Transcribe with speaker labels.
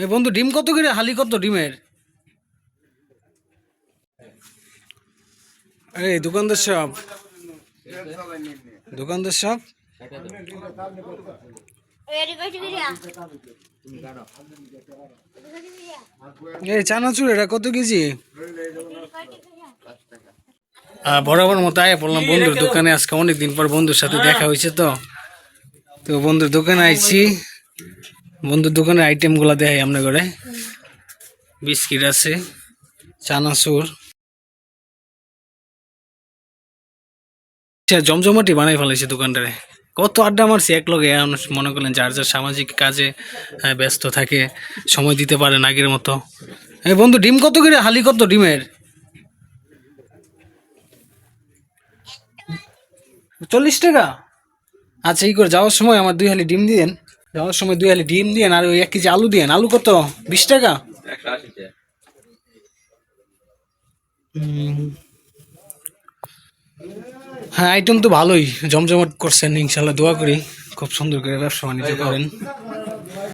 Speaker 1: এই বন্ধু ডিম কত করে হালি কত ডিমের? এই দোকানদার সব দোকানদার সব এই চানাচুর এটা কত কেজি? বরাবর মতো আয় পড়লাম বন্ধুর দোকানে। আজকে অনেকদিন পর বন্ধুর সাথে দেখা হয়েছে, তো তো বন্ধুর দোকানে আইছি। বন্ধুর দোকানের আইটেম গুলা দেখাই আমরা করে। বিস্কিট আছে, চানাচুর, জমজমাটি বানাই ফেলাইছে দোকানটারে। কত আড্ডা মারছি এক লগে। মনে করলেন যার যার সামাজিক কাজে ব্যস্ত থাকে, সময় দিতে পারে না আগের মতো। এই বন্ধু ডিম কত করে হালি কত ডিমের? 40 টাকা। আচ্ছা এই করে যাওয়ার সময় আমার 2 হালি ডিম দিয়েন। যাওয়ার সময় 2 হালি ডিম দিয়েন আর ওই 1 কেজি আলু দিয়েন। আলু কত? 20 টাকা। হুম, হ্যাঁ আইটেম তো ভালোই জমজমাট করছেন, ইনশাল্লাহ দোয়া করি খুব সুন্দর করে ব্যবসা বাণিজ্য করেন।